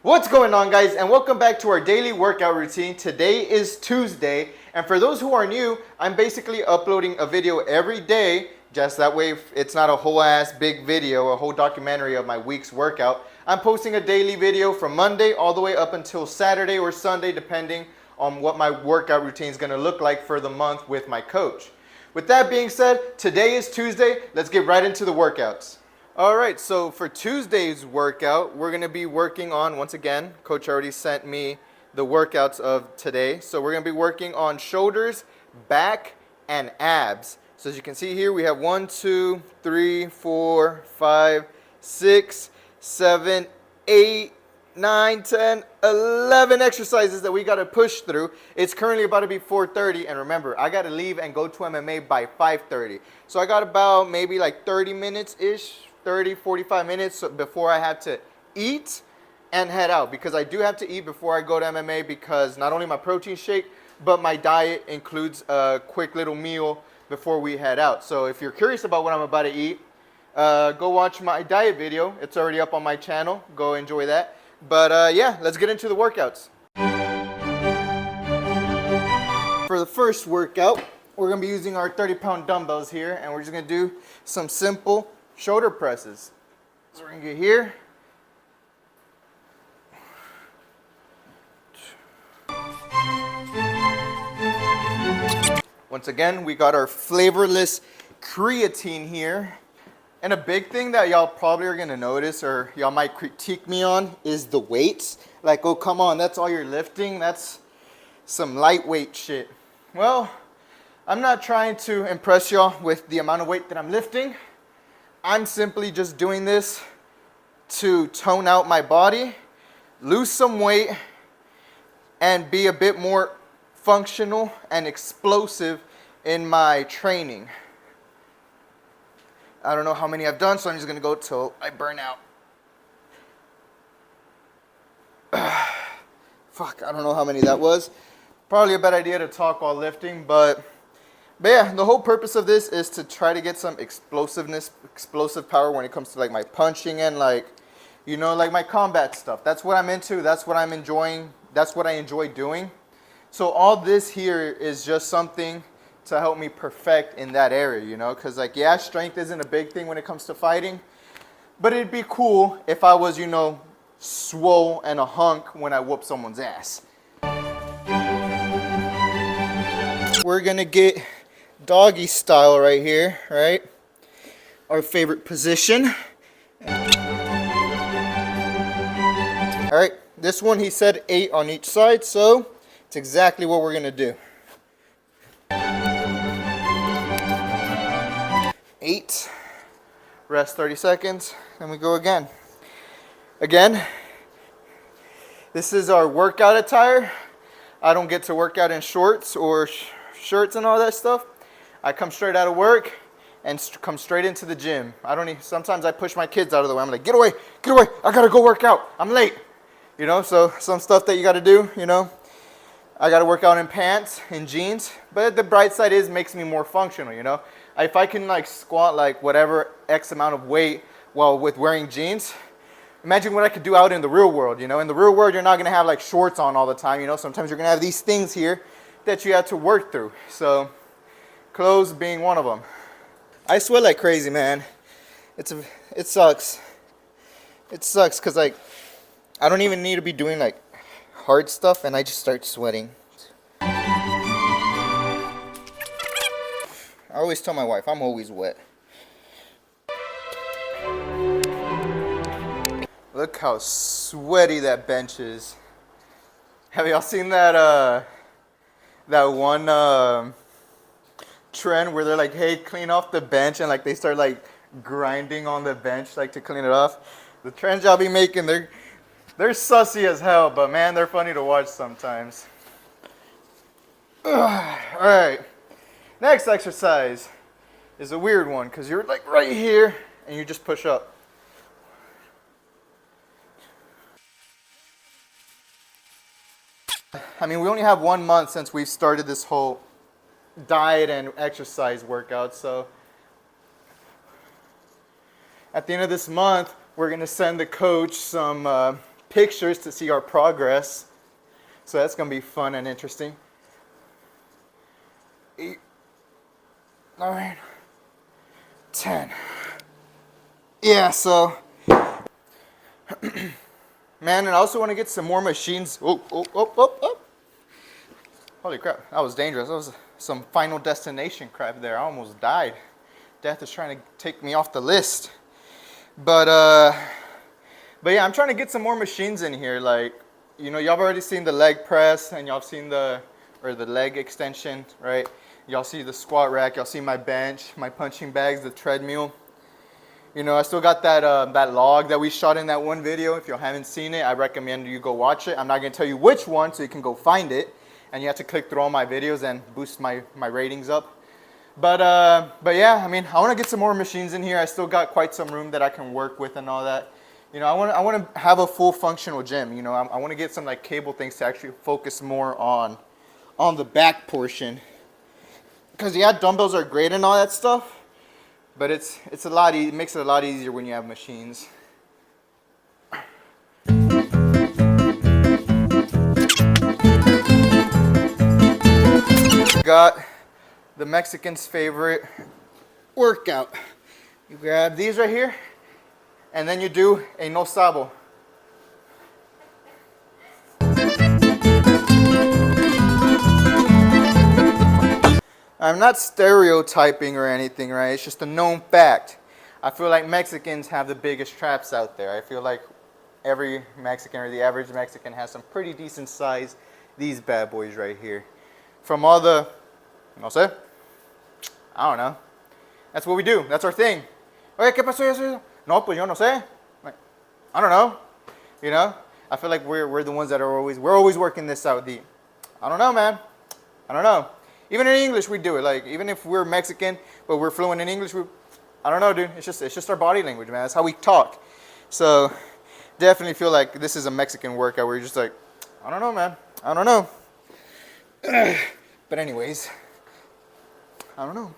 What's going on, guys, and welcome back to our daily workout routine. Today is Tuesday, and for those who are new, I'm basically uploading a video every day, just that way it's not a whole ass big video, a whole documentary of my week's workout. I'm posting a daily video from Monday all the way up until Saturday or Sunday, depending on what my workout routine is going to look like for the month with my coach. With that being said, today is Tuesday. Let's get right into the workouts. All right, so for Tuesday's workout, we're gonna be working on, once again, Coach already sent me the workouts of today. So we're gonna be working on shoulders, back, and abs. So as you can see here, we have 1, 2, 3, 4, 5, 6, 7, 8, 9, 10, 11 exercises that we gotta push through. It's currently about to be 4:30, and remember, I gotta leave and go to MMA by 5:30. So I got about maybe like 30 minutes-ish, 30, 45 minutes before I have to eat and head out, because I do have to eat before I go to MMA, because not only my protein shake, but my diet includes a quick little meal before we head out. So if you're curious about what I'm about to eat, go watch my diet video. It's already up on my channel. Go enjoy that. But yeah, let's get into the workouts. For the first workout, we're gonna be using our 30-pound dumbbells here, and we're just gonna do some simple shoulder presses. So we're gonna get here. Once again, we got our flavorless creatine here. And a big thing that y'all probably are gonna notice, or y'all might critique me on, is the weights. Like, oh, come on, that's all you're lifting? That's some lightweight shit. Well, I'm not trying to impress y'all with the amount of weight that I'm lifting. I'm simply just doing this to tone out my body, lose some weight, and be a bit more functional and explosive in my training. I don't know how many I've done, so I'm just gonna go till I burn out. Fuck, I don't know how many that was. Probably a bad idea to talk while lifting, but yeah, the whole purpose of this is to try to get some explosive power when it comes to like my punching and like, you know, like my combat stuff. That's what I'm into. That's what I'm enjoying. That's what I enjoy doing. So all this here is just something to help me perfect in that area, you know, because like, yeah, strength isn't a big thing when it comes to fighting, but it'd be cool if I was, you know, swole and a hunk when I whoop someone's ass. We're gonna get doggy style right here, right? Our favorite position. All right, this one he said 8 on each side, so it's exactly what we're gonna do. 8, rest 30 seconds, and we go again. Again, this is our workout attire. I don't get to work out in shorts or shirts and all that stuff. I come straight out of work and come straight into the gym. Sometimes I push my kids out of the way. I'm like, get away, I gotta go work out, I'm late. You know, so some stuff that you gotta do, you know. I gotta work out in pants, in jeans, but the bright side is it makes me more functional, you know. If I can like squat like whatever X amount of weight while with wearing jeans, imagine what I could do out in the real world, you know. In the real world, you're not gonna have like shorts on all the time, you know. Sometimes you're gonna have these things here that you have to work through. So clothes being one of them. I sweat like crazy, man. It sucks. It sucks because like I don't even need to be doing like hard stuff and I just start sweating. I always tell my wife I'm always wet. Look how sweaty that bench is. Have y'all seen that that one trend where they're like, hey, clean off the bench, and like they start like grinding on the bench like to clean it off? The trends y'all be making, they're sussy as hell, but man, they're funny to watch sometimes. Alright, next exercise is a weird one because you're like right here and you just push up. I mean, we only have 1 month since we've started this whole diet and exercise workout, so at the end of this month, we're going to send the coach some pictures to see our progress. So that's gonna be fun and interesting. 8, 9, 10. Yeah, so man, and I also want to get some more machines. Oh, oh, oh, oh, oh. Holy crap, that was dangerous. That was some Final Destination crap there. I almost died. Death is trying to take me off the list. But yeah, I'm trying to get some more machines in here. Like, you know, y'all have already seen the leg press, and y'all have seen the leg extension, right? Y'all see the squat rack, y'all see my bench, my punching bags, the treadmill. You know, I still got that that log that we shot in that one video. If you haven't seen it, I recommend you go watch it. I'm not gonna tell you which one, so you can go find it. And you have to click through all my videos and boost my ratings up. But yeah, I mean, I want to get some more machines in here. I still got quite some room that I can work with and all that. You know, I want to have a full functional gym. You know, I want to get some like cable things to actually focus more on the back portion. Because yeah, dumbbells are great and all that stuff, but it makes it a lot easier when you have machines. Got the Mexican's favorite workout. You grab these right here, and then you do a no sabo. I'm not stereotyping or anything, right? It's just a known fact. I feel like Mexicans have the biggest traps out there. I feel like every Mexican or the average Mexican has some pretty decent size. These bad boys right here. From all the, no sé, I don't know. That's what we do. That's our thing. Oye, ¿qué pasó eso? No, pues yo no sé. Like, I don't know. You know? I feel like we're the ones that are always working this out. I don't know, man. I don't know. Even in English, we do it. Like, even if we're Mexican, but we're fluent in English, I don't know, dude. It's just our body language, man. That's how we talk. So, definitely feel like this is a Mexican workout where you're just like, I don't know, man. I don't know. But anyways, I don't know.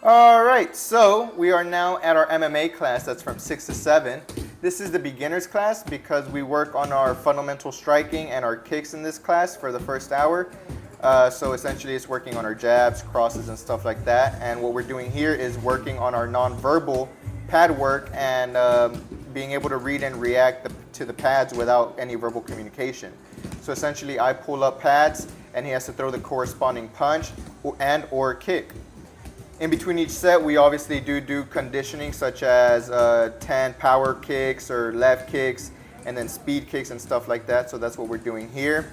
All right, so we are now at our MMA class. That's from 6 to 7. This is the beginner's class because we work on our fundamental striking and our kicks in this class for the first hour. So essentially it's working on our jabs, crosses, and stuff like that. And what we're doing here is working on our non-verbal pad work and being able to read and react to the pads without any verbal communication. So essentially I pull up pads and he has to throw the corresponding punch and or kick. In between each set, we obviously do conditioning such as 10 power kicks or left kicks and then speed kicks and stuff like that. So that's what we're doing here.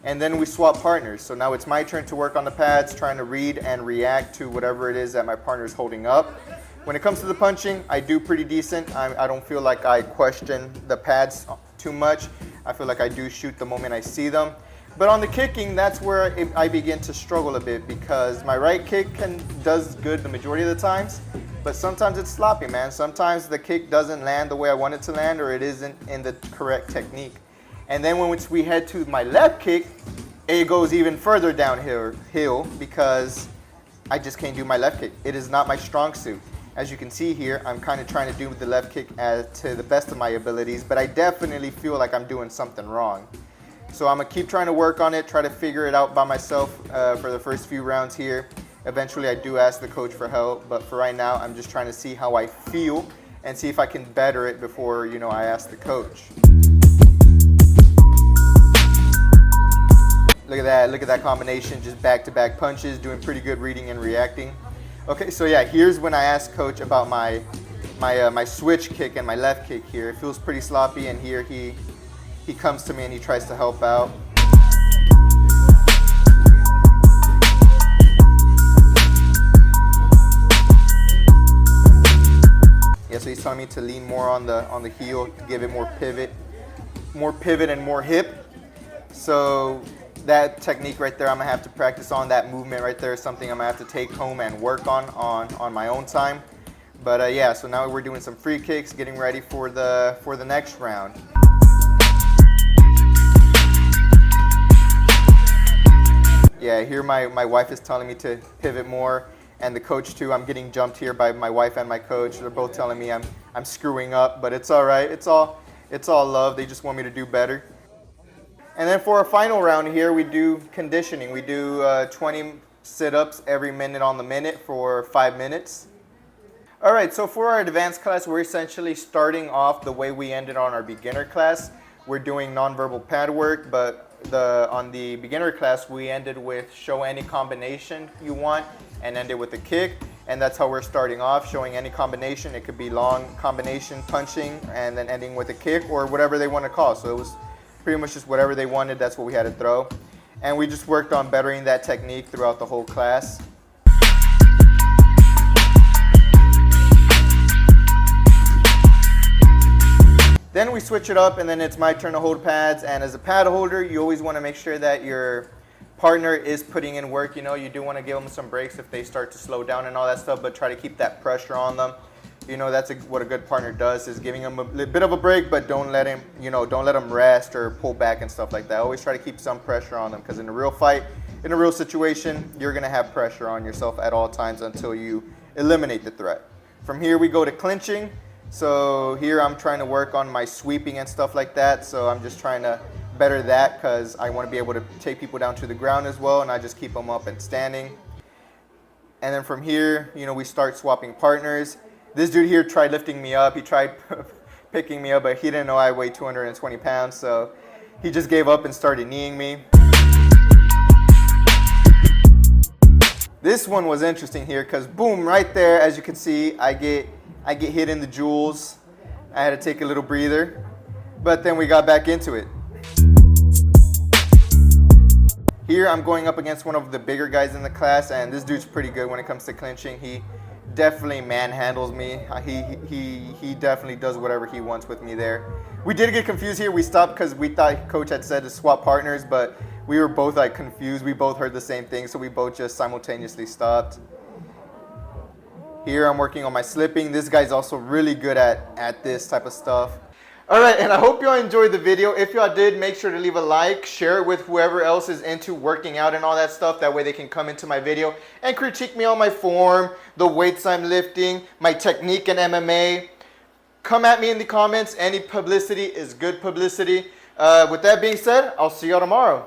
And then we swap partners. So now it's my turn to work on the pads, trying to read and react to whatever it is that my partner is holding up. When it comes to the punching, I do pretty decent. I don't feel like I question the pads too much. I feel like I do shoot the moment I see them. But on the kicking, that's where I begin to struggle a bit because my right kick does good the majority of the times, but sometimes it's sloppy, man. Sometimes the kick doesn't land the way I want it to land or it isn't in the correct technique. And then when we head to my left kick, it goes even further downhill because I just can't do my left kick. It is not my strong suit. As you can see here, I'm kind of trying to do the left kick to the best of my abilities, but I definitely feel like I'm doing something wrong. So I'm gonna keep trying to work on it, try to figure it out by myself for the first few rounds here. Eventually I do ask the coach for help, but for right now, I'm just trying to see how I feel and see if I can better it before, you know, I ask the coach. Look at that combination, just back-to-back punches, doing pretty good reading and reacting. Okay, so yeah, here's when I ask coach about my switch kick and my left kick here. It feels pretty sloppy, and here he comes to me and he tries to help out. Yeah, so he's telling me to lean more on the heel, to give it more pivot and more hip. So that technique right there, I'm gonna have to practice on. That movement right there is something I'm gonna have to take home and work on my own time. But yeah, so now we're doing some free kicks, getting ready for the next round. Yeah, here my wife is telling me to pivot more and the coach too. I'm getting jumped here by my wife and my coach. They're both telling me I'm screwing up, but it's all right. It's all love. They just want me to do better. And then for our final round here, we do conditioning. We do 20 sit-ups every minute on the minute for 5 minutes. All right, so for our advanced class, we're essentially starting off the way we ended on our beginner class. We're doing nonverbal pad work, but on the beginner class, we ended with show any combination you want and ended with a kick. And that's how we're starting off, showing any combination. It could be long combination, punching, and then ending with a kick or whatever they want to call. So it was pretty much just whatever they wanted, that's what we had to throw. And we just worked on bettering that technique throughout the whole class. Then we switch it up, and then it's my turn to hold pads. And as a pad holder, you always want to make sure that your partner is putting in work. You know, you do want to give them some breaks if they start to slow down and all that stuff, but try to keep that pressure on them. You know, that's what a good partner does, is giving them a bit of a break, but don't let him, don't let them rest or pull back and stuff like that. Always try to keep some pressure on them, because in a real fight, in a real situation, you're going to have pressure on yourself at all times until you eliminate the threat. From here, we go to clinching. So here I'm trying to work on my sweeping and stuff like that. So I'm just trying to better that, because I want to be able to take people down to the ground as well, and I just keep them up and standing. And then from here, we start swapping partners. This dude here tried lifting me up. He tried picking me up, but he didn't know I weighed 220 pounds. So he just gave up and started kneeing me. This one was interesting here, because boom, right there, as you can see, I get hit in the jewels. I had to take a little breather, but then we got back into it. Here I'm going up against one of the bigger guys in the class, and this dude's pretty good when it comes to clinching. He definitely manhandles me. He definitely does whatever he wants with me there. We did get confused here. We stopped because we thought coach had said to swap partners, but we were both like confused. We both heard the same thing, so we both just simultaneously stopped. Here I'm working on my slipping. This guy's also really good at this type of stuff. All right, and I hope y'all enjoyed the video. If y'all did, make sure to leave a like, share it with whoever else is into working out and all that stuff. That way they can come into my video and critique me on my form, the weights I'm lifting, my technique in MMA. Come at me in the comments. Any publicity is good publicity. With that being said, I'll see y'all tomorrow.